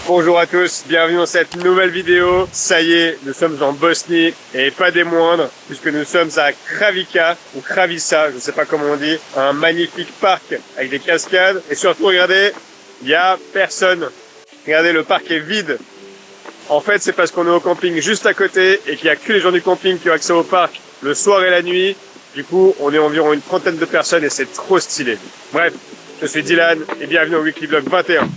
Bonjour à tous, bienvenue dans cette nouvelle vidéo. Ça y est, nous sommes en Bosnie et pas des moindres, puisque nous sommes à Kravica ou Kravica, je ne sais pas comment on dit, un magnifique parc avec des cascades et surtout regardez, il n'y a personne. Regardez, le parc est vide. En fait, c'est parce qu'on est au camping juste à côté et qu'il n'y a que les gens du camping qui ont accès au parc le soir et la nuit. Du coup, on est environ une trentaine de personnes et c'est trop stylé. Bref, je suis Dylan et bienvenue au Weekly Vlog 21.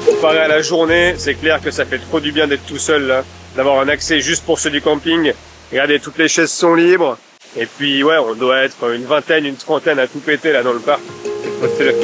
Comparé à la journée, c'est clair que ça fait trop du bien d'être tout seul là, d'avoir un accès juste pour ceux du camping. Regardez, toutes les chaises sont libres. Et puis ouais, on doit être une vingtaine, une trentaine à tout péter là dans le parc. C'est trop stylé.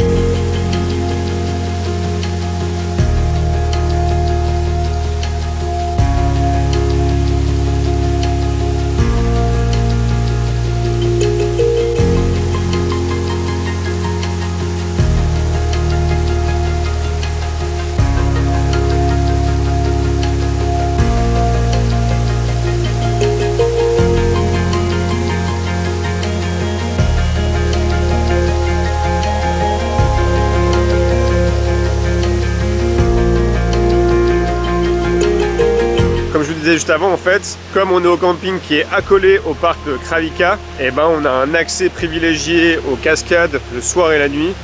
Juste avant, en fait, comme on est au camping qui est accolé au parc de Kravica, et ben on a un accès privilégié aux cascades le soir et la nuit,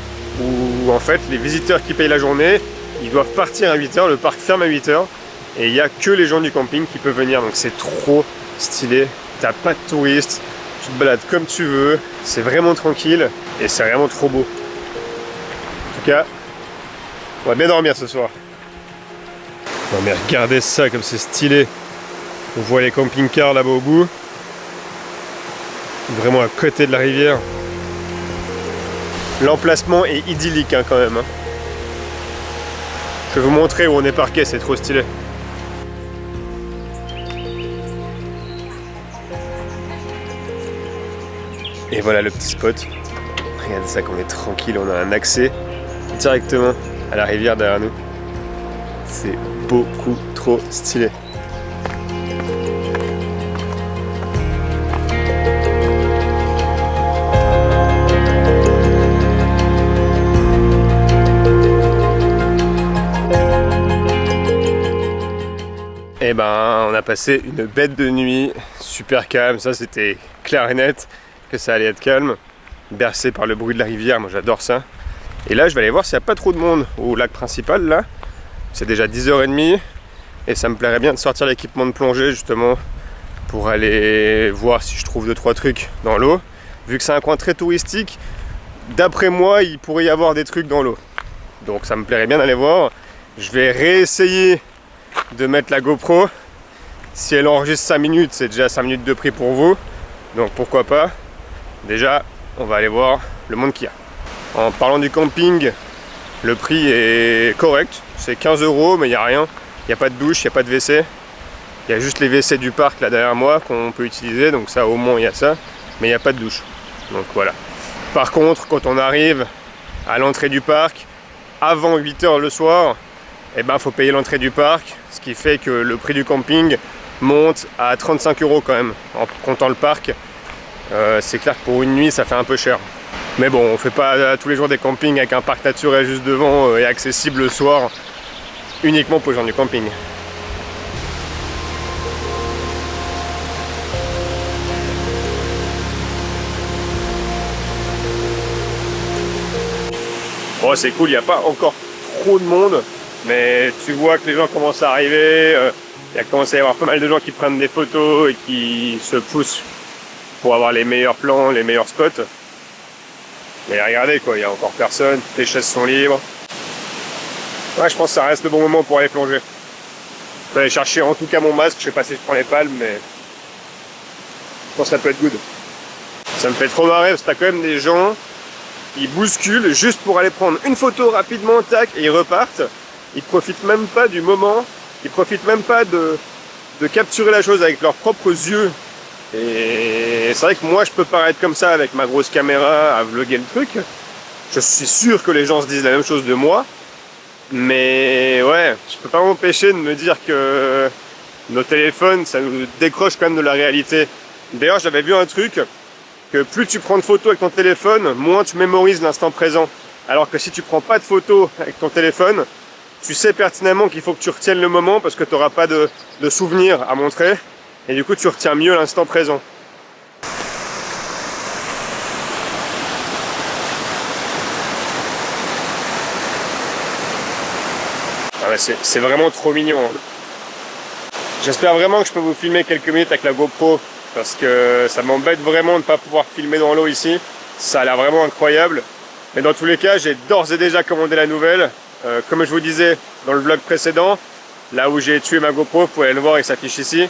où en fait les visiteurs qui payent la journée, ils doivent partir à 8 h, le parc ferme à 8 h, et il n'y a que les gens du camping qui peuvent venir, donc c'est trop stylé, t'as pas de touristes, tu te balades comme tu veux, c'est vraiment tranquille, et c'est vraiment trop beau. En tout cas, on va bien dormir ce soir. Non mais regardez ça comme c'est stylé. On voit les camping-cars là-bas au bout. Vraiment à côté de la rivière. L'emplacement est idyllique hein, quand même. Hein. Je vais vous montrer où on est parqué, c'est trop stylé. Et voilà le petit spot. Regardez ça, qu'on est tranquille, on a un accès directement à la rivière derrière nous. C'est beaucoup trop stylé. Et ben on a passé une bête de nuit, super calme, ça c'était clair et net que ça allait être calme, bercé par le bruit de la rivière, moi j'adore ça. Et là je vais aller voir s'il n'y a pas trop de monde au lac principal là, c'est déjà 10 h 30 et ça me plairait bien de sortir l'équipement de plongée justement pour aller voir si je trouve 2-3 trucs dans l'eau. Vu que c'est un coin très touristique, d'après moi il pourrait y avoir des trucs dans l'eau. Donc ça me plairait bien d'aller voir, je vais réessayer de mettre la GoPro. Si elle enregistre 5 minutes, c'est déjà 5 minutes de prix pour vous, donc pourquoi pas. Déjà on va aller voir le monde qu'il y a. En parlant du camping, le prix est correct, c'est 15 €, mais il n'y a rien, il n'y a pas de douche, il n'y a pas de WC, il y a juste les WC du parc là derrière moi qu'on peut utiliser, donc ça au moins il y a ça, mais il n'y a pas de douche, donc voilà. Par contre quand on arrive à l'entrée du parc avant 8 h le soir, eh ben, faut payer l'entrée du parc, ce qui fait que le prix du camping monte à 35 € quand même, en comptant le parc. C'est clair que pour une nuit, ça fait un peu cher. Mais bon, on fait pas tous les jours des campings avec un parc naturel juste devant et accessible le soir, uniquement pour les gens du camping. Bon, c'est cool, il n'y a pas encore trop de monde. Mais tu vois que les gens commencent à arriver, il commence à y avoir pas mal de gens qui prennent des photos et qui se poussent pour avoir les meilleurs plans, les meilleurs spots. Mais regardez quoi, il n'y a encore personne, les chaises sont libres. Ouais, je pense que ça reste le bon moment pour aller plonger. Je vais aller chercher en tout cas mon masque, je sais pas si je prends les palmes, mais je pense que ça peut être good. Ça me fait trop marrer parce que t'as quand même des gens qui bousculent juste pour aller prendre une photo rapidement, tac, et ils repartent. Ils profitent même pas du moment, ils profitent même pas de capturer la chose avec leurs propres yeux. Et c'est vrai que moi je peux paraître comme ça avec ma grosse caméra à vlogger le truc. Je suis sûr que les gens se disent la même chose de moi. Mais ouais, je peux pas m'empêcher de me dire que nos téléphones, ça nous décroche quand même de la réalité. D'ailleurs, j'avais vu un truc, que plus tu prends de photos avec ton téléphone, moins tu mémorises l'instant présent. Alors que si tu prends pas de photos avec ton téléphone, tu sais pertinemment qu'il faut que tu retiennes le moment parce que tu n'auras pas de souvenirs à montrer. Et du coup, tu retiens mieux l'instant présent. Ah ouais, c'est vraiment trop mignon. Hein. J'espère vraiment que je peux vous filmer quelques minutes avec la GoPro parce que ça m'embête vraiment de ne pas pouvoir filmer dans l'eau ici. Ça a l'air vraiment incroyable. Mais dans tous les cas, j'ai d'ores et déjà commandé la nouvelle. Comme je vous disais dans le vlog précédent, là où j'ai tué ma GoPro, vous pouvez le voir, il s'affiche ici.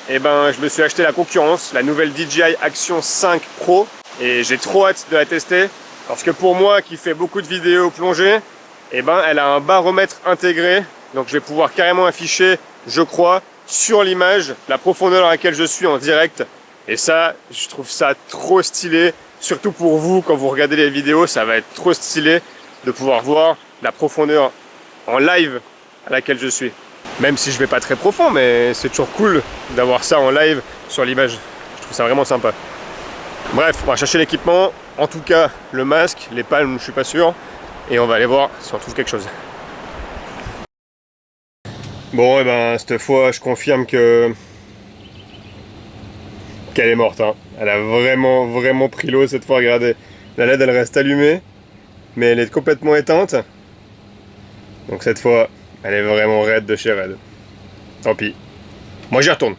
Et ben, je me suis acheté la concurrence, la nouvelle DJI Action 5 Pro. Et j'ai trop hâte de la tester. Parce que pour moi, qui fais beaucoup de vidéos plongées, et ben, elle a un baromètre intégré. Donc je vais pouvoir carrément afficher, je crois, sur l'image, la profondeur à laquelle je suis en direct. Et ça, je trouve ça trop stylé. Surtout pour vous, quand vous regardez les vidéos, ça va être trop stylé de pouvoir voir la profondeur en live à laquelle je suis. Même si je vais pas très profond, mais c'est toujours cool d'avoir ça en live sur l'image. Je trouve ça vraiment sympa. Bref, on va chercher l'équipement. En tout cas, le masque, les palmes, je suis pas sûr. Et on va aller voir si on trouve quelque chose. Bon, et ben, cette fois, je confirme qu'elle est morte. Hein. Elle a vraiment pris l'eau cette fois. Regardez, la LED, elle reste allumée, mais elle est complètement éteinte. Donc cette fois, elle est vraiment raide de chez raide. Tant pis. Moi, j'y retourne.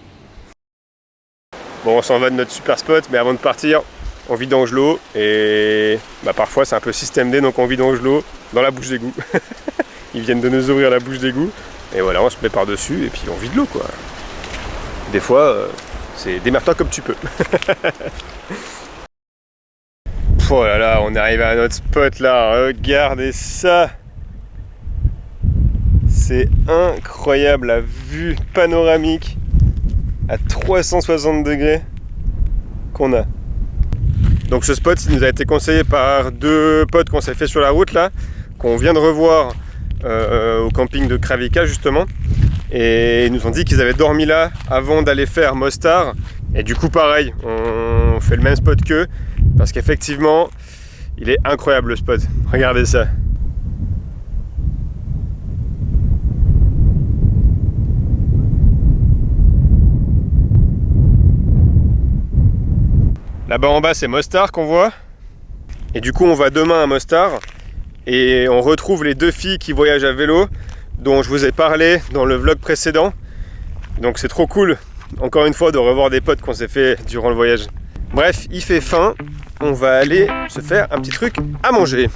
Bon, on s'en va de notre super spot, mais avant de partir, on vidange l'eau. Et bah, parfois, c'est un peu système D, donc on vidange l'eau dans la bouche d'égout. Ils viennent de nous ouvrir la bouche d'égout. Et voilà, on se met par-dessus et puis on vide l'eau, quoi. Des fois, c'est démerde-toi comme tu peux. Oh là là, on est arrivé à notre spot là. Regardez ça. C'est incroyable, la vue panoramique à 360 degrés qu'on a. Donc ce spot, il nous a été conseillé par deux potes qu'on s'est fait sur la route là, qu'on vient de revoir au camping de Kravica justement. Et ils nous ont dit qu'ils avaient dormi là avant d'aller faire Mostar. Et du coup pareil, on fait le même spot qu'eux, parce qu'effectivement, il est incroyable le spot. Regardez ça. Là-bas en bas, c'est Mostar qu'on voit. Et du coup, on va demain à Mostar. Et on retrouve les deux filles qui voyagent à vélo, dont je vous ai parlé dans le vlog précédent. Donc c'est trop cool, encore une fois, de revoir des potes qu'on s'est fait durant le voyage. Bref, il fait faim. On va aller se faire un petit truc à manger.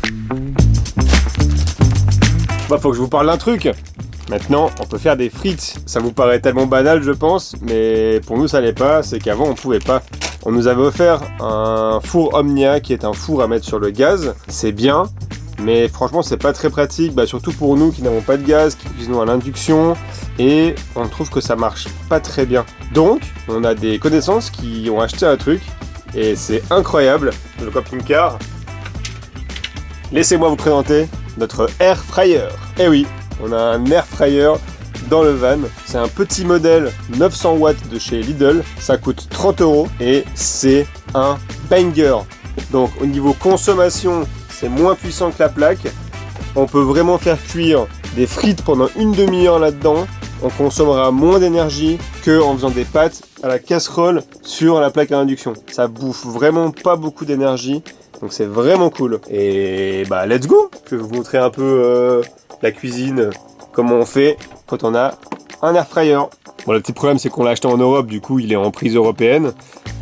Bah, faut que je vous parle d'un truc. Maintenant, on peut faire des frites. Ça vous paraît tellement banal, je pense, mais pour nous, ça l'est pas. C'est qu'avant, on pouvait pas. On nous avait offert un four Omnia, qui est un four à mettre sur le gaz. C'est bien, mais franchement, c'est pas très pratique. Bah, surtout pour nous qui n'avons pas de gaz, qui cuisinons à l'induction. Et on trouve que ça marche pas très bien. Donc, on a des connaissances qui ont acheté un truc. Et c'est incroyable, le camping-car. Laissez-moi vous présenter notre air fryer. Eh oui, on a un air fryer dans le van. C'est un petit modèle 900 watts de chez Lidl. Ça coûte 30 € et c'est un banger. Donc au niveau consommation, c'est moins puissant que la plaque. On peut vraiment faire cuire des frites pendant une demi-heure là-dedans. On consommera moins d'énergie qu'en faisant des pâtes à la casserole sur la plaque à induction. Ça bouffe vraiment pas beaucoup d'énergie. Donc c'est vraiment cool. Et bah let's go. Je vais vous montrer un peu la cuisine, comment on fait quand on a un air fryer. Bon, le petit problème c'est qu'on l'a acheté en Europe, du coup il est en prise européenne.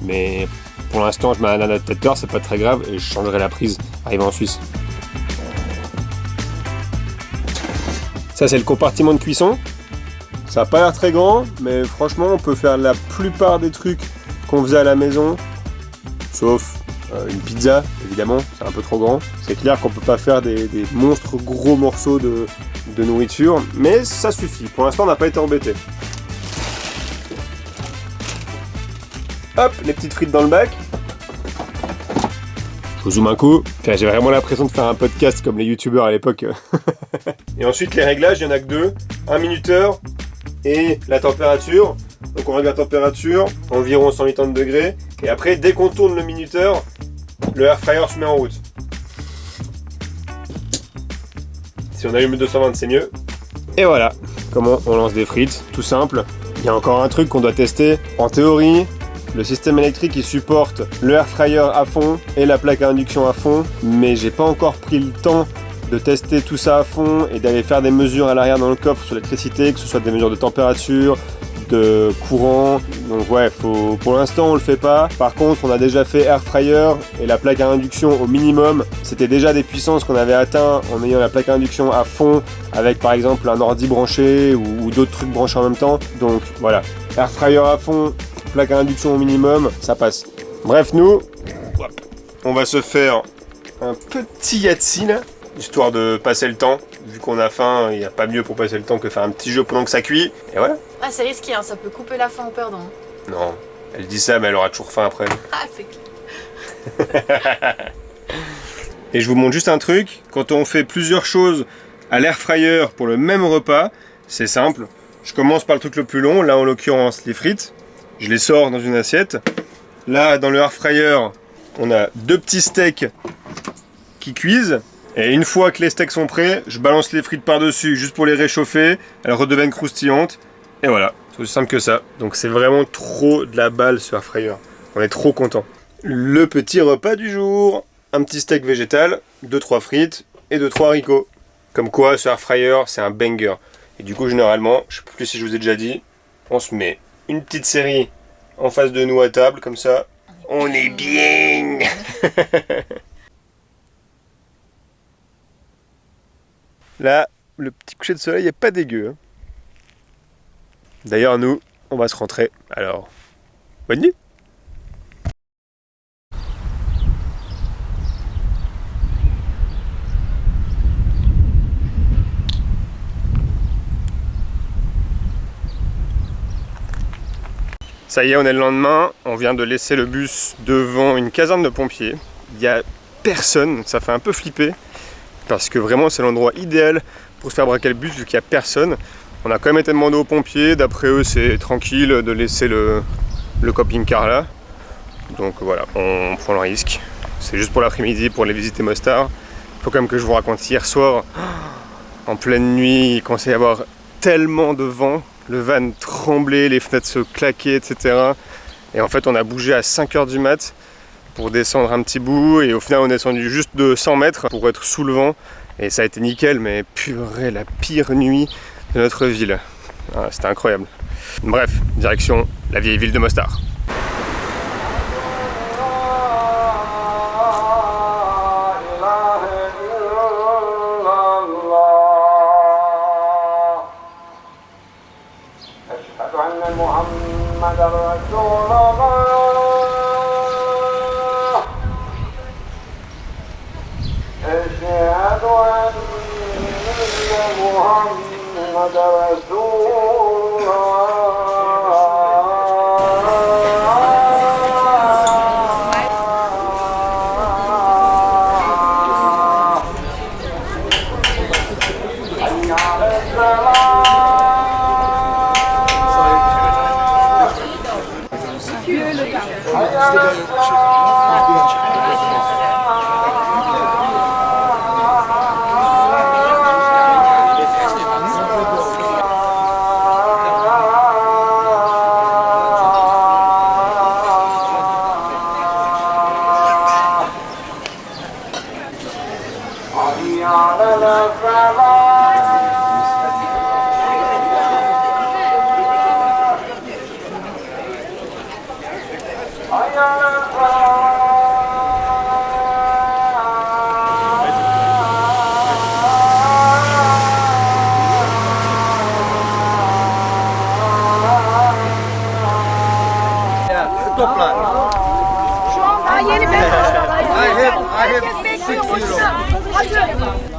Mais pour l'instant je mets un adaptateur, c'est pas très grave et je changerai la prise arrivé en Suisse. Ça c'est le compartiment de cuisson. Ça n'a pas l'air très grand, mais franchement on peut faire la plupart des trucs qu'on faisait à la maison. Sauf une pizza, évidemment, c'est un peu trop grand. C'est clair qu'on peut pas faire des monstres gros morceaux de nourriture, mais ça suffit. Pour l'instant, on n'a pas été embêté. Hop, les petites frites dans le bac. Je vous zoome un coup. Enfin, j'ai vraiment l'impression de faire un podcast comme les youtubeurs à l'époque. Et ensuite, les réglages, il n'y en a que deux. Un minuteur et la température. Donc on règle la température, environ 180 degrés. Et après, dès qu'on tourne le minuteur, le air fryer se met en route. Si on allume le 220, c'est mieux. Et voilà, comment on lance des frites, tout simple. Il y a encore un truc qu'on doit tester. En théorie, le système électrique il supporte le air fryer à fond et la plaque à induction à fond, mais j'ai pas encore pris le temps de tester tout ça à fond et d'aller faire des mesures à l'arrière dans le coffre sur l'électricité, que ce soit des mesures de température, de courant. Donc ouais, pour l'instant on le fait pas. Par contre, on a déjà fait air fryer et la plaque à induction au minimum. C'était déjà des puissances qu'on avait atteint en ayant la plaque à induction à fond avec par exemple un ordi branché ou d'autres trucs branchés en même temps. Donc voilà, air fryer à fond, plaque à induction au minimum, ça passe. Bref, nous, on va se faire un petit Yahtzee là, histoire de passer le temps. Vu qu'on a faim, il n'y a pas mieux pour passer le temps que faire un petit jeu pendant que ça cuit. Et voilà. Ah, c'est risqué, hein, ça peut couper la faim au perdant. Non, elle dit ça, mais elle aura toujours faim après. Ah, c'est clair. Et je vous montre juste un truc. Quand on fait plusieurs choses à l'air fryer pour le même repas, c'est simple. Je commence par le truc le plus long, là en l'occurrence les frites. Je les sors dans une assiette. Là, dans le air fryer, on a deux petits steaks qui cuisent. Et une fois que les steaks sont prêts, je balance les frites par-dessus juste pour les réchauffer. Elles redeviennent croustillantes. Et voilà, c'est aussi simple que ça. Donc c'est vraiment trop de la balle ce air fryer. On est trop content. Le petit repas du jour. Un petit steak végétal, 2-3 frites et 2-3 haricots. Comme quoi ce air fryer c'est un banger. Et du coup généralement, je sais plus si je vous ai déjà dit, on se met une petite série en face de nous à table, comme ça. On est bien. Là, le petit coucher de soleil est pas dégueu. Hein. D'ailleurs, nous, on va se rentrer. Alors, bonne nuit. Ça y est, on est le lendemain. On vient de laisser le bus devant une caserne de pompiers. Il n'y a personne, ça fait un peu flipper. Parce que vraiment c'est l'endroit idéal pour se faire braquer le bus vu qu'il n'y a personne. On a quand même été demandé aux pompiers, d'après eux c'est tranquille de laisser le camping-car là. Donc voilà, on prend le risque. C'est juste pour l'après-midi pour aller visiter Mostar. Il faut quand même que je vous raconte hier soir, en pleine nuit, il commençait à y avoir tellement de vent. Le van tremblait, les fenêtres se claquaient, etc. Et en fait on a bougé à 5h du mat. Pour descendre un petit bout et au final on est descendu juste de 100 mètres pour être sous le vent et ça a été nickel, mais purée, la pire nuit de notre ville. Ah, c'était incroyable. Bref, direction la vieille ville de Mostar. Toplar. Şu an daha yeni ben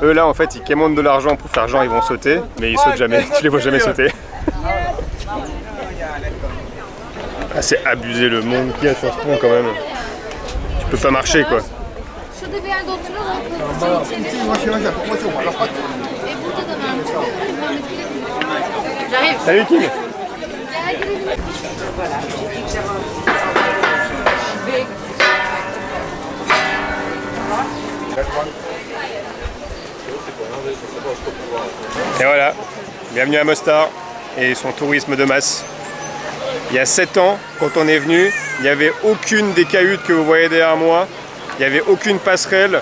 Eux là en fait ils quémandent de l'argent pour faire genre ils vont sauter, mais ils sautent jamais, tu les vois jamais sauter. Ah, c'est abusé le monde qu'il y a sur ce pont quand même. Tu peux pas marcher quoi. J'arrive. Salut Kim. Et voilà, bienvenue à Mostar et son tourisme de masse. Il y a 7 ans, quand on est venu, il n'y avait aucune des cahutes que vous voyez derrière moi. Il n'y avait aucune passerelle.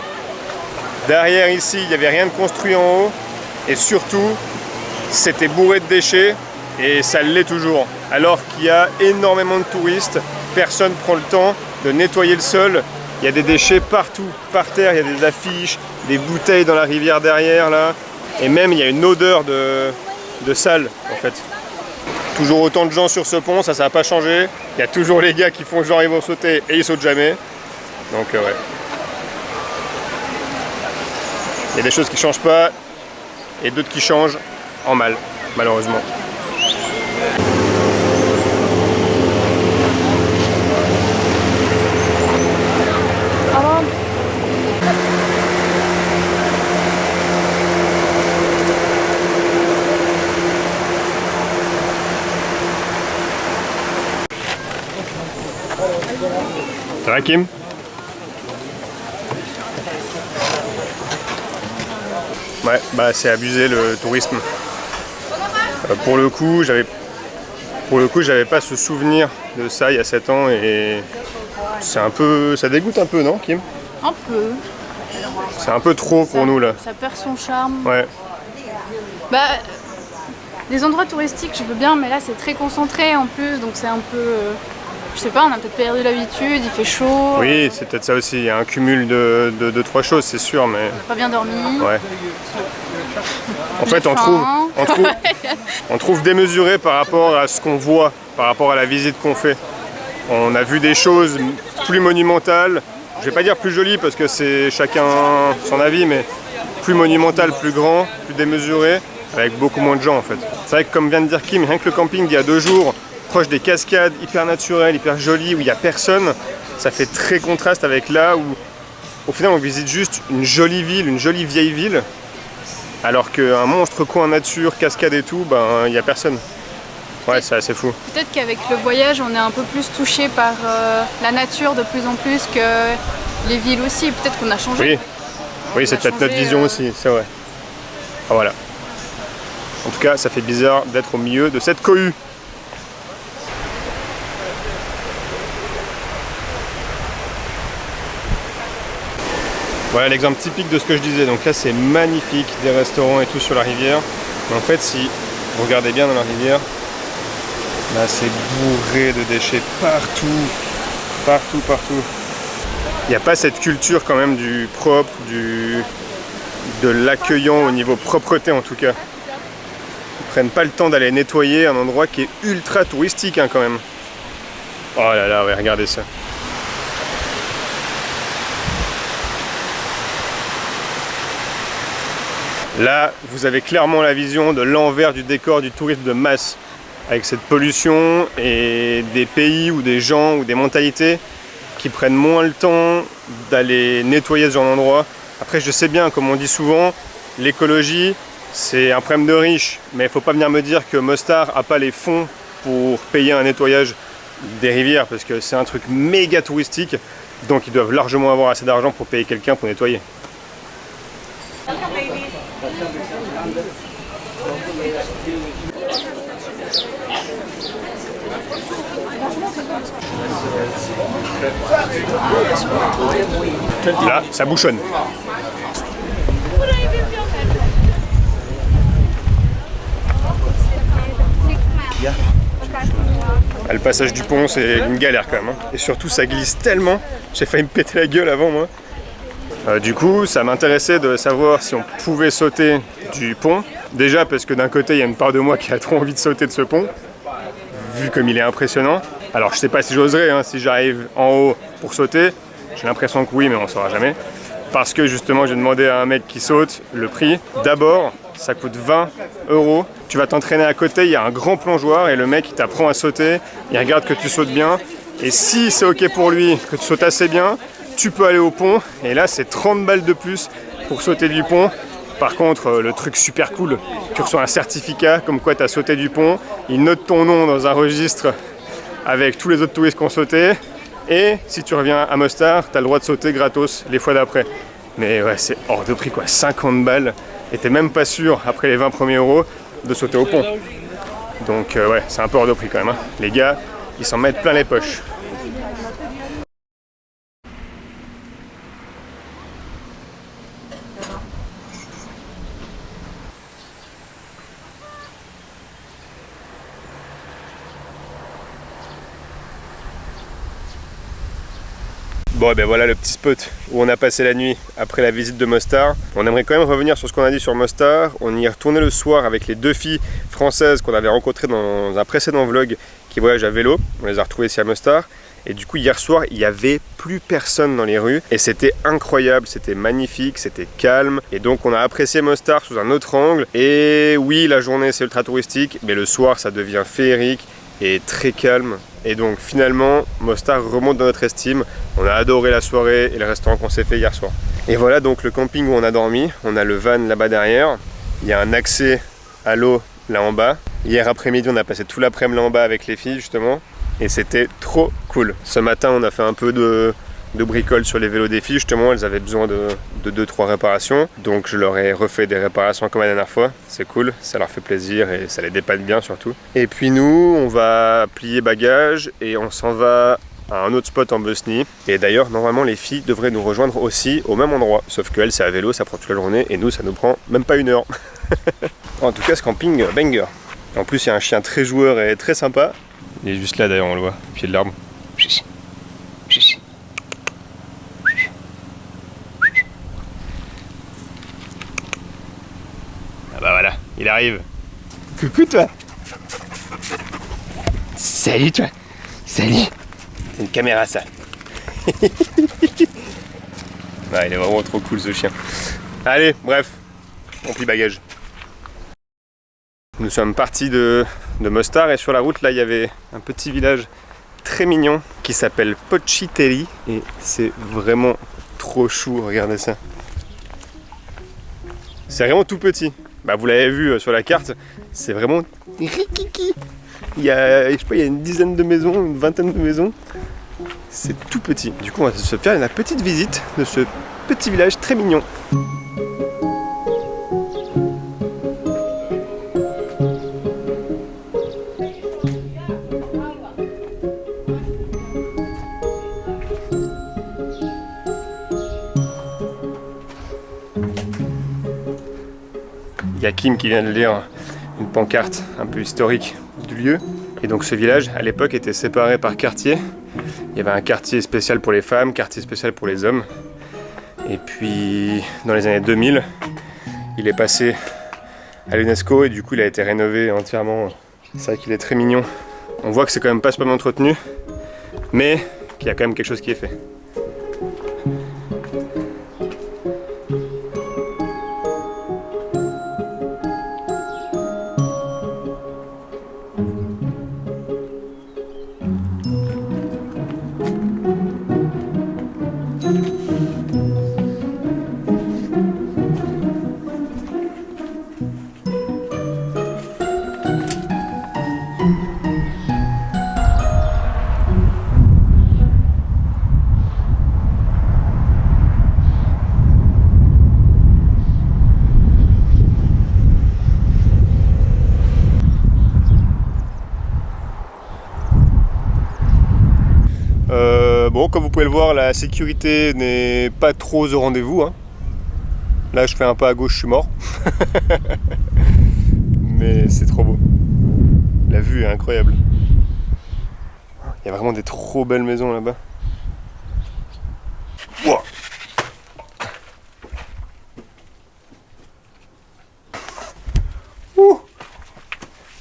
Derrière ici, il n'y avait rien de construit en haut. Et surtout, c'était bourré de déchets et ça l'est toujours. Alors qu'il y a énormément de touristes, personne ne prend le temps de nettoyer le sol. Il y a des déchets partout, par terre, il y a des affiches, des bouteilles dans la rivière derrière là. Et même il y a une odeur de sale en fait. Toujours autant de gens sur ce pont, ça n'a pas changé. Il y a toujours les gars qui font genre ils vont sauter et ils sautent jamais. Donc ouais. Il y a des choses qui changent pas et d'autres qui changent en mal, malheureusement. Ça va Kim? Ouais, bah c'est abusé le tourisme. Pour le coup, j'avais pas ce souvenir de ça il y a 7 ans et c'est un peu, ça dégoûte un peu, non Kim? Un peu. C'est un peu trop pour nous là. Ça perd son charme. Ouais. Bah, les endroits touristiques, je veux bien, mais là c'est très concentré en plus, donc c'est un peu. Je sais pas, on a peut-être perdu l'habitude, il fait chaud. Oui, c'est peut-être ça aussi, il y a un cumul de trois choses, c'est sûr, mais... Pas bien dormi. Ouais. En fait, on trouve démesuré par rapport à ce qu'on voit, par rapport à la visite qu'on fait. On a vu des choses plus monumentales, je vais pas dire plus jolies parce que c'est chacun son avis, mais plus monumentales, plus grand, plus démesuré, avec beaucoup moins de gens en fait. C'est vrai que comme vient de dire Kim, rien que le camping il y a 2 jours, proche des cascades, hyper naturel, hyper joli, où il n'y a personne, ça fait très contraste avec là où au final on visite juste une jolie ville, une jolie vieille ville, alors qu'un monstre coin nature, cascade et tout, ben il n'y a personne. Ouais, c'est assez fou. Peut-être qu'avec le voyage on est un peu plus touché par la nature de plus en plus que les villes aussi, peut-être qu'on a changé. Oui, oui c'est peut-être notre vision aussi, c'est vrai. Ah, voilà. En tout cas, ça fait bizarre d'être au milieu de cette cohue. Voilà l'exemple typique de ce que je disais. Donc là c'est magnifique, des restaurants et tout sur la rivière. Mais en fait si vous regardez bien dans la rivière, là c'est bourré de déchets partout. Partout, partout. Il n'y a pas cette culture quand même du propre, de l'accueillant au niveau propreté en tout cas. Ils prennent pas le temps d'aller nettoyer un endroit qui est ultra touristique hein, quand même. Oh là là, ouais, regardez ça. Là, vous avez clairement la vision de l'envers du décor du tourisme de masse, avec cette pollution et des pays ou des gens ou des mentalités qui prennent moins le temps d'aller nettoyer ce genre d'endroit. Après, je sais bien, comme on dit souvent, l'écologie, c'est un problème de riches, mais il ne faut pas venir me dire que Mostar n'a pas les fonds pour payer un nettoyage des rivières, parce que c'est un truc méga touristique, donc ils doivent largement avoir assez d'argent pour payer quelqu'un pour nettoyer. Là, ça bouchonne. Ah, le passage du pont, c'est une galère quand même. Hein. Et surtout, ça glisse tellement. J'ai failli me péter la gueule avant, moi. Du coup, ça m'intéressait de savoir si on pouvait sauter du pont. Déjà parce que d'un côté, il y a une part de moi qui a trop envie de sauter de ce pont, vu comme il est impressionnant. Alors je sais pas si j'oserais, hein, si j'arrive en haut pour sauter. J'ai l'impression que oui, mais on ne saura jamais. parce que justement j'ai demandé à un mec qui saute le prix. D'abord, ça coûte 20 €. Tu vas t'entraîner à côté, il y a un grand plongeoir et le mec il t'apprend à sauter, il regarde que tu sautes bien. Et si c'est ok pour lui, que tu sautes assez bien, tu peux aller au pont. Et là c'est 30 balles de plus pour sauter du pont. Par contre, le truc super cool, tu reçois un certificat comme quoi tu as sauté du pont. Il note ton nom dans un registre avec tous les autres touristes qui ont sauté. Et si tu reviens à Mostar, tu as le droit de sauter gratos les fois d'après. Mais ouais, c'est hors de prix quoi, 50 balles. Et t'es même pas sûr, après les 20 premiers euros, de sauter au pont. Donc ouais, c'est un peu hors de prix quand même. Hein. Les gars, ils s'en mettent plein les poches. Bon et ben voilà le petit spot où on a passé la nuit après la visite de Mostar. On aimerait quand même revenir sur ce qu'on a dit sur Mostar. On y est retourné le soir avec les 2 filles françaises qu'on avait rencontrées dans un précédent vlog qui voyagent à vélo. On les a retrouvées ici à Mostar. Et du coup hier soir il n'y avait plus personne dans les rues et c'était incroyable, c'était magnifique, c'était calme. Et donc on a apprécié Mostar sous un autre angle. Et oui, la journée c'est ultra touristique, mais le soir ça devient féerique et très calme. Et donc finalement Mostar remonte dans notre estime. On a adoré la soirée et le restaurant qu'on s'est fait hier soir. Et voilà donc le camping où on a dormi. On a le van là-bas derrière. Il y a un accès à l'eau là en bas. Hier après-midi on a passé tout l'après-midi là en bas avec les filles justement. Et c'était trop cool. Ce matin on a fait un peu de bricoles sur les vélos des filles. Justement elles avaient besoin de 2-3 réparations. Donc je leur ai refait des réparations comme la dernière fois. C'est cool, ça leur fait plaisir et ça les dépanne bien surtout. Et puis nous on va plier bagages et on s'en va à un autre spot en Bosnie. Et d'ailleurs normalement les filles devraient nous rejoindre aussi au même endroit. Sauf qu'elles c'est à vélo, ça prend toute la journée et nous ça nous prend même pas 1 heure. En tout cas ce camping banger. En plus il y a un chien très joueur et très sympa. Il est juste là d'ailleurs, on le voit, au pied de l'arbre. Ah bah voilà, il arrive. Coucou toi. Salut toi. Salut. C'est une caméra ça. Ah, il est vraiment trop cool ce chien. Allez, bref, on plie bagage. Nous sommes partis de Mostar et sur la route là il y avait un petit village très mignon qui s'appelle Pochiteri et c'est vraiment trop chou, regardez ça. C'est vraiment tout petit. Bah, vous l'avez vu sur la carte, c'est vraiment rikiki. Il y a, je sais pas, il y a une dizaine de maisons, une vingtaine de maisons. C'est tout petit. Du coup on va se faire une petite visite de ce petit village très mignon. Il y a Kim qui vient de lire une pancarte un peu historique du lieu. Et donc ce village, à l'époque, était séparé par quartier. Il y avait un quartier spécial pour les femmes, quartier spécial pour les hommes. Et puis, dans les années 2000, il est passé à l'UNESCO et du coup, il a été rénové entièrement. C'est vrai qu'il est très mignon. On voit que c'est quand même pas super bien entretenu, mais qu'il y a quand même quelque chose qui est fait. Bon, comme vous pouvez le voir, la sécurité n'est pas trop au rendez-vous. Hein. Là, je fais un pas à gauche, je suis mort. Mais c'est trop beau. La vue est incroyable. Il y a vraiment des trop belles maisons là-bas. Wow. Ouh.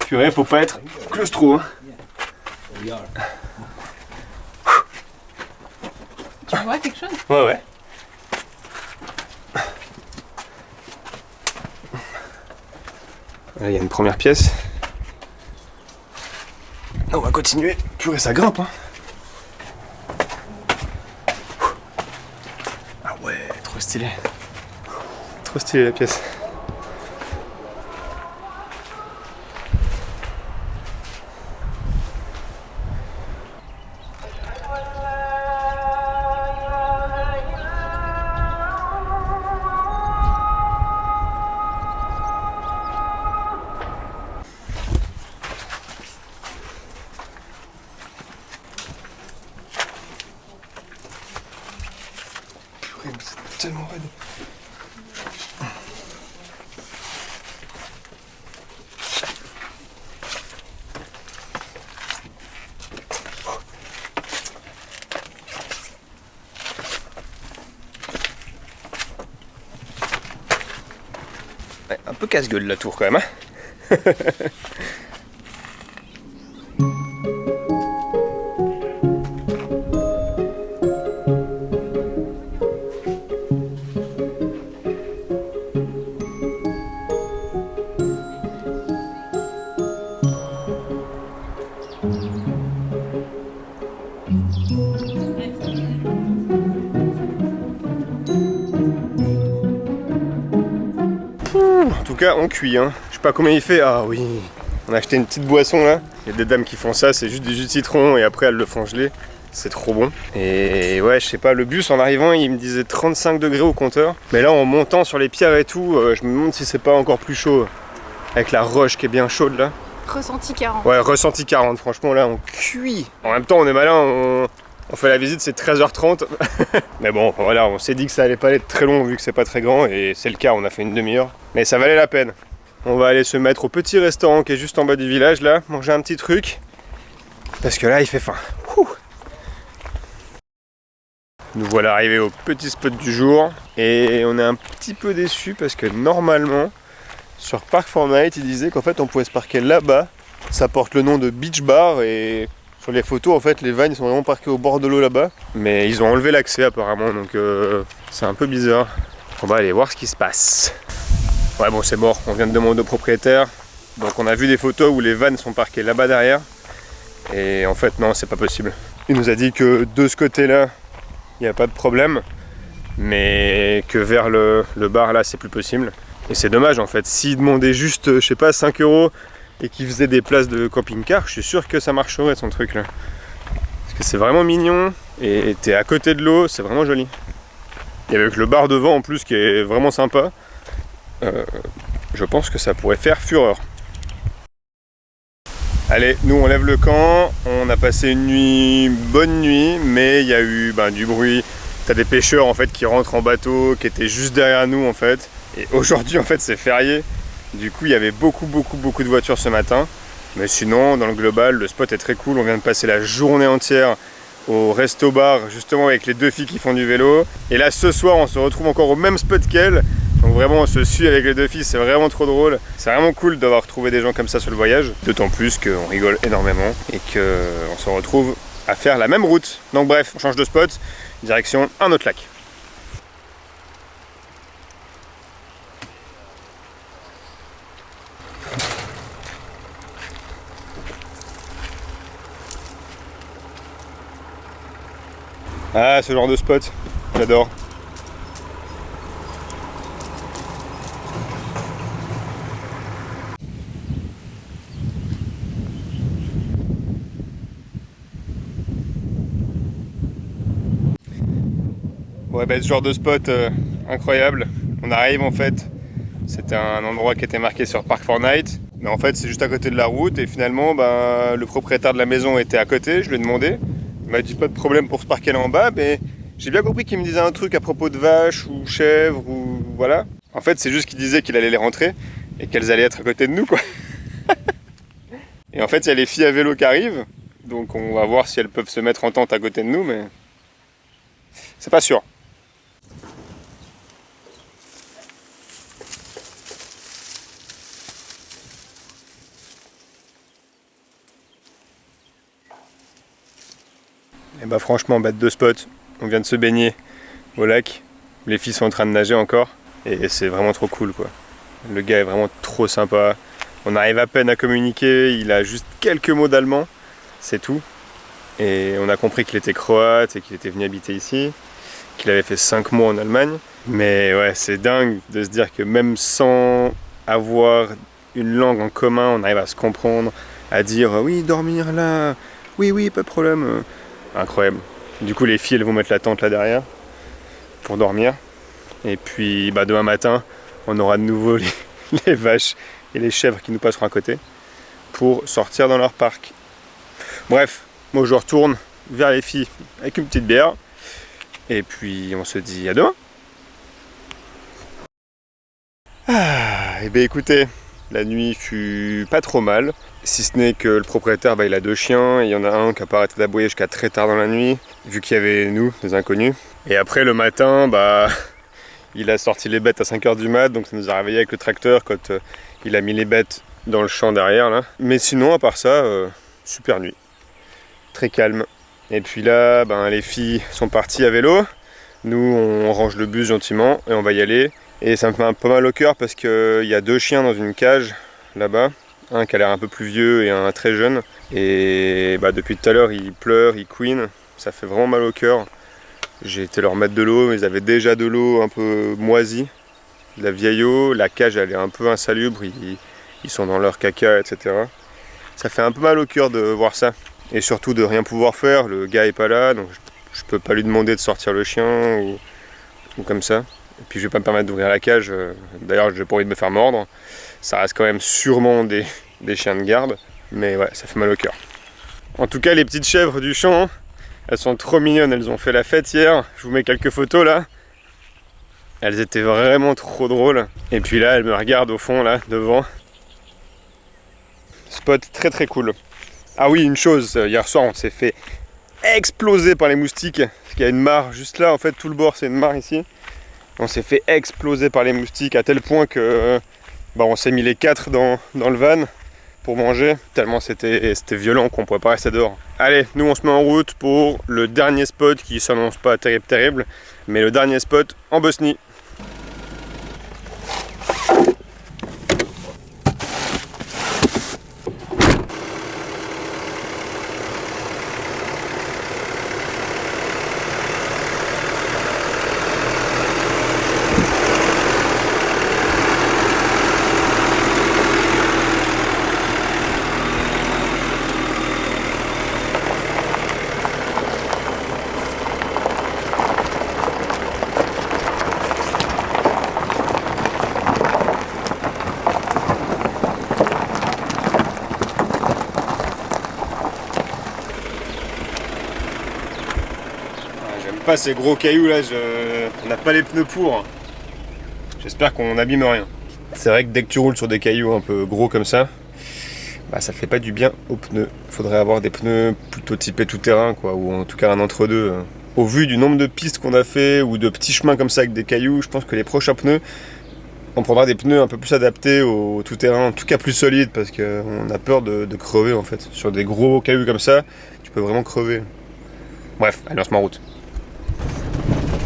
Purée, faut pas être claustro. Hein. Tu vois quelque chose? Ouais, ouais. Là, il y a une première pièce. On va continuer. Purée, ça grimpe, hein. Ah ouais, trop stylé. Trop stylé la pièce. C'est tellement raide. Ouais, un peu casse-gueule la tour quand même, hein. En tout cas, on cuit, hein. Je sais pas combien il fait. Ah oui, on a acheté une petite boisson là. Il y a des dames qui font ça, c'est juste du jus de citron et après elles le font geler. C'est trop bon. Et ouais, je sais pas, le bus en arrivant, il me disait 35 degrés au compteur. Mais là, en montant sur les pierres et tout, je me demande si c'est pas encore plus chaud. Avec la roche qui est bien chaude là. Ressenti 40. Ouais, ressenti 40, franchement là, on cuit. En même temps, on est malin, on fait la visite, c'est 13h30. Mais bon, voilà, on s'est dit que ça allait pas être très long vu que c'est pas très grand. Et c'est le cas, on a fait une demi-heure. Mais ça valait la peine. On va aller se mettre au petit restaurant qui est juste en bas du village là, manger un petit truc. Parce que là, il fait faim. Ouh. Nous voilà arrivés au petit spot du jour. Et on est un petit peu déçus parce que normalement, sur Park4Night, il disait qu'en fait on pouvait se parquer là-bas. Ça porte le nom de Beach Bar et sur les photos en fait les vannes sont vraiment parquées au bord de l'eau là-bas. Mais ils ont enlevé l'accès apparemment donc c'est un peu bizarre. On va aller voir ce qui se passe. Ouais bon c'est mort, on vient de demander au propriétaire. Donc on a vu des photos où les vannes sont parquées là-bas derrière. Et en fait non c'est pas possible. Il nous a dit que de ce côté là il n'y a pas de problème. Mais que vers le bar là c'est plus possible. Et c'est dommage en fait, s'il demandait juste, je sais pas, 5 € et qu'il faisait des places de camping-car, je suis sûr que ça marcherait son truc là. Parce que c'est vraiment mignon et t'es à côté de l'eau, c'est vraiment joli. Et avec le bar devant en plus qui est vraiment sympa, je pense que ça pourrait faire fureur. Allez, nous on lève le camp, on a passé une bonne nuit, mais il y a eu du bruit. T'as des pêcheurs en fait qui rentrent en bateau, qui étaient juste derrière nous en fait. Et aujourd'hui en fait c'est férié, du coup il y avait beaucoup de voitures ce matin. Mais sinon dans le global le spot est très cool, on vient de passer la journée entière au resto-bar justement avec les deux filles qui font du vélo. Et là ce soir on se retrouve encore au même spot qu'elles. Donc vraiment on se suit avec les deux filles, c'est vraiment trop drôle. C'est vraiment cool d'avoir trouvé des gens comme ça sur le voyage. D'autant plus qu'on rigole énormément et qu'on se retrouve à faire la même route. Donc bref, on change de spot, direction un autre lac. Ah, ce genre de spot, j'adore. Ouais, ce genre de spot incroyable. On arrive en fait, c'était un endroit qui était marqué sur Park4Night, mais en fait c'est juste à côté de la route et finalement le propriétaire de la maison était à côté, je lui ai demandé. Il m'a dit pas de problème pour se parquer là en bas, mais j'ai bien compris qu'il me disait un truc à propos de vaches ou chèvres ou voilà. En fait c'est juste qu'il disait qu'il allait les rentrer et qu'elles allaient être à côté de nous quoi. Et en fait il y a les filles à vélo qui arrivent, donc on va voir si elles peuvent se mettre en tente à côté de nous, mais c'est pas sûr. Et franchement, bête de spot, on vient de se baigner au lac, les filles sont en train de nager encore, et c'est vraiment trop cool quoi. Le gars est vraiment trop sympa, On arrive à peine à communiquer, il a juste quelques mots d'allemand, c'est tout. Et on a compris qu'il était croate et qu'il était venu habiter ici, qu'il avait fait 5 mois en Allemagne. Mais ouais, c'est dingue de se dire que même sans avoir une langue en commun, on arrive à se comprendre, à dire oui, dormir là, oui, pas de problème. Incroyable. Du coup, les filles, elles vont mettre la tente là derrière pour dormir. Et puis demain matin, on aura de nouveau les vaches et les chèvres qui nous passeront à côté pour sortir dans leur parc. Bref, moi je retourne vers les filles avec une petite bière. Et puis on se dit à demain. Et bien écoutez, la nuit fut pas trop mal. Si ce n'est que le propriétaire, il a 2 chiens. Et il y en a un qui n'a pas arrêté d'aboyer jusqu'à très tard dans la nuit, vu qu'il y avait nous, des inconnus. Et après le matin, il a sorti les bêtes à 5 h du mat, donc ça nous a réveillé avec le tracteur quand il a mis les bêtes dans le champ derrière là. Mais sinon, à part ça, super nuit. Très calme. Et puis là, les filles sont parties à vélo. Nous, on range le bus gentiment et on va y aller. Et ça me fait un peu mal au cœur parce qu'il y a 2 chiens dans une cage là-bas. Un qui a l'air un peu plus vieux et un très jeune. Et depuis tout à l'heure, ils pleurent, ils couinent. Ça fait vraiment mal au cœur. J'ai été leur mettre de l'eau, mais ils avaient déjà de l'eau un peu moisie, de la vieille eau. La cage elle est un peu insalubre, ils sont dans leur caca, etc. Ça fait un peu mal au cœur de voir ça. Et surtout de rien pouvoir faire, le gars est pas là, donc je peux pas lui demander de sortir le chien ou comme ça. Et puis je vais pas me permettre d'ouvrir la cage, d'ailleurs j'ai pas envie de me faire mordre. Ça reste quand même sûrement des chiens de garde, mais ouais, ça fait mal au cœur. En tout cas, les petites chèvres du champ, elles sont trop mignonnes, elles ont fait la fête hier. Je vous mets quelques photos là. Elles étaient vraiment trop drôles. Et puis là, elles me regardent au fond là, devant. Spot très très cool. Ah oui, une chose, hier soir on s'est fait exploser par les moustiques. Parce qu'il y a une mare juste là, en fait tout le bord c'est une mare ici. On s'est fait exploser par les moustiques à tel point que on s'est mis les 4 dans le van pour manger, tellement c'était violent qu'on ne pouvait pas rester dehors. Allez, nous on se met en route pour le dernier spot qui s'annonce pas terrible, mais le dernier spot en Bosnie. Pas ces gros cailloux là, on n'a pas les pneus pour. J'espère qu'on n'abîme rien. C'est vrai que dès que tu roules sur des cailloux un peu gros comme ça, ça fait pas du bien aux pneus. Il faudrait avoir des pneus plutôt typés tout terrain quoi, ou en tout cas un entre-deux. Au vu du nombre de pistes qu'on a fait ou de petits chemins comme ça avec des cailloux, je pense que les prochains pneus, on prendra des pneus un peu plus adaptés au tout terrain, en tout cas plus solides, parce qu'on a peur de crever en fait. Sur des gros cailloux comme ça, tu peux vraiment crever. Bref, allez, on se met en route.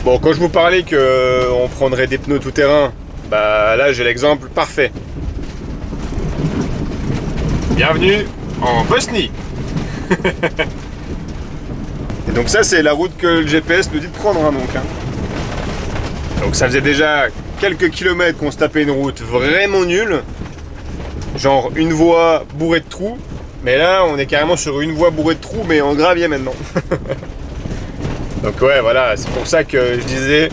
Bon, quand je vous parlais qu'on prendrait des pneus tout terrain, là j'ai l'exemple parfait. Bienvenue en Bosnie. Et donc ça c'est la route que le GPS nous dit de prendre Donc ça faisait déjà quelques kilomètres qu'on se tapait une route vraiment nulle. Genre une voie bourrée de trous. Mais là on est carrément sur une voie bourrée de trous mais en gravier maintenant. Donc ouais voilà, c'est pour ça que je disais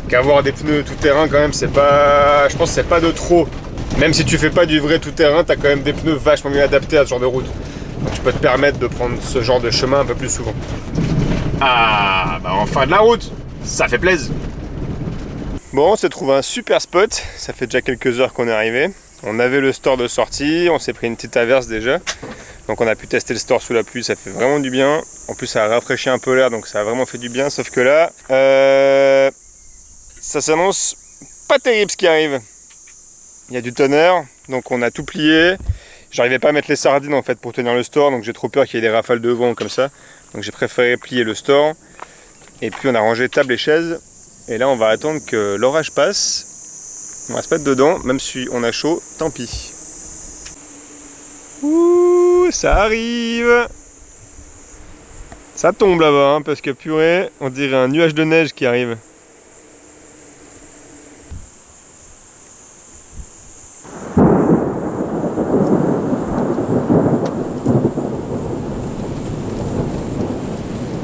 qu'avoir des pneus tout terrain quand même c'est pas. Je pense que c'est pas de trop. Même si tu fais pas du vrai tout terrain, t'as quand même des pneus vachement mieux adaptés à ce genre de route. Donc tu peux te permettre de prendre ce genre de chemin un peu plus souvent. Ah en fin de la route, ça fait plaisir. Bon, on s'est trouvé un super spot, ça fait déjà quelques heures qu'on est arrivé. On avait le store de sortie, on s'est pris une petite averse déjà. Donc on a pu tester le store sous la pluie, ça fait vraiment du bien. En plus ça a rafraîchi un peu l'air, donc ça a vraiment fait du bien. Sauf que là, ça s'annonce pas terrible ce qui arrive. Il y a du tonnerre, donc on a tout plié. J'arrivais pas à mettre les sardines en fait pour tenir le store, donc j'ai trop peur qu'il y ait des rafales de vent comme ça. Donc j'ai préféré plier le store. Et puis on a rangé table et chaises. Et là on va attendre que l'orage passe. On va se mettre dedans, même si on a chaud, tant pis. Ouh, ça arrive. Ça tombe là-bas, hein, parce que purée, on dirait un nuage de neige qui arrive.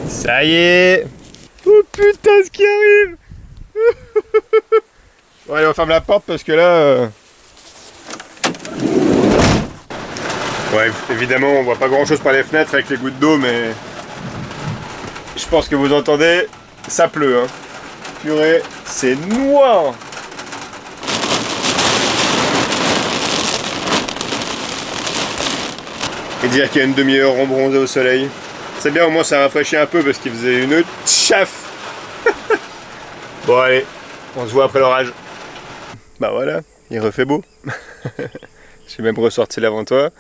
Ça y est. Oh putain, ce qui arrive. Bon allez, on ferme la porte parce que là... Ouais, évidemment, on voit pas grand chose par les fenêtres avec les gouttes d'eau, mais... Je pense que vous entendez, ça pleut, hein. Purée, c'est noir. Et dire qu'il y a une demi-heure en bronzé au soleil. C'est bien, au moins ça rafraîchit un peu parce qu'il faisait une chauffe. Bon allez, on se voit après l'orage. Bah voilà, il refait beau. J'ai même ressorti l'avant-toit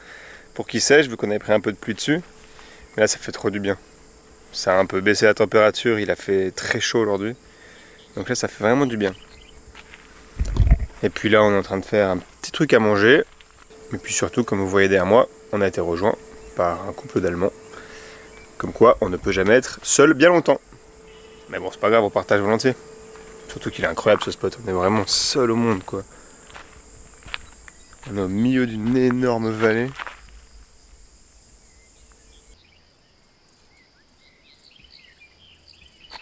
pour qu'il sèche, vu qu'on avait pris un peu de pluie dessus. Mais là ça fait trop du bien. Ça a un peu baissé la température, il a fait très chaud aujourd'hui. Donc là ça fait vraiment du bien. Et puis là on est en train de faire un petit truc à manger. Et puis surtout, comme vous voyez derrière moi, on a été rejoint par un couple d'Allemands. Comme quoi on ne peut jamais être seul bien longtemps. Mais bon c'est pas grave, on partage volontiers. Surtout qu'il est incroyable ce spot, on est vraiment seul au monde quoi. On est au milieu d'une énorme vallée.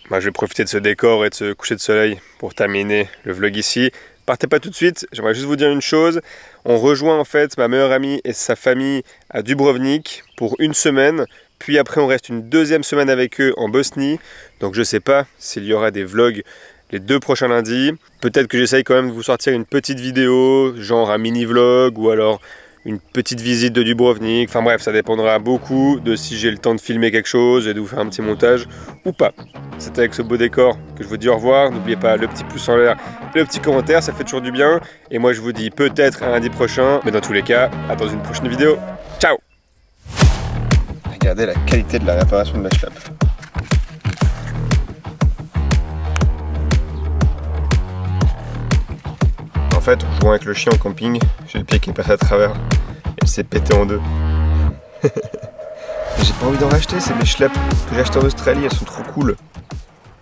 Bah, je vais profiter de ce décor et de ce coucher de soleil pour terminer le vlog ici. Partez pas tout de suite, j'aimerais juste vous dire une chose. On rejoint en fait ma meilleure amie et sa famille à Dubrovnik pour une semaine. Puis après on reste une deuxième semaine avec eux en Bosnie. Donc je sais pas s'il y aura des vlogs les 2 prochains lundis. Peut-être que j'essaye quand même de vous sortir une petite vidéo, genre un mini vlog ou alors une petite visite de Dubrovnik. Enfin bref, ça dépendra beaucoup de si j'ai le temps de filmer quelque chose et de vous faire un petit montage ou pas. C'était avec ce beau décor que je vous dis au revoir. N'oubliez pas le petit pouce en l'air, le petit commentaire, ça fait toujours du bien. Et moi je vous dis peut-être à lundi prochain, mais dans tous les cas, à dans une prochaine vidéo. Ciao! Regardez la qualité de la réparation de la schlappe. En fait, en jouant avec le chien en camping, j'ai le pied qui est passé à travers et il s'est pété en deux. J'ai pas envie d'en racheter, c'est mes schleppes que j'ai achetées en Australie, elles sont trop cool.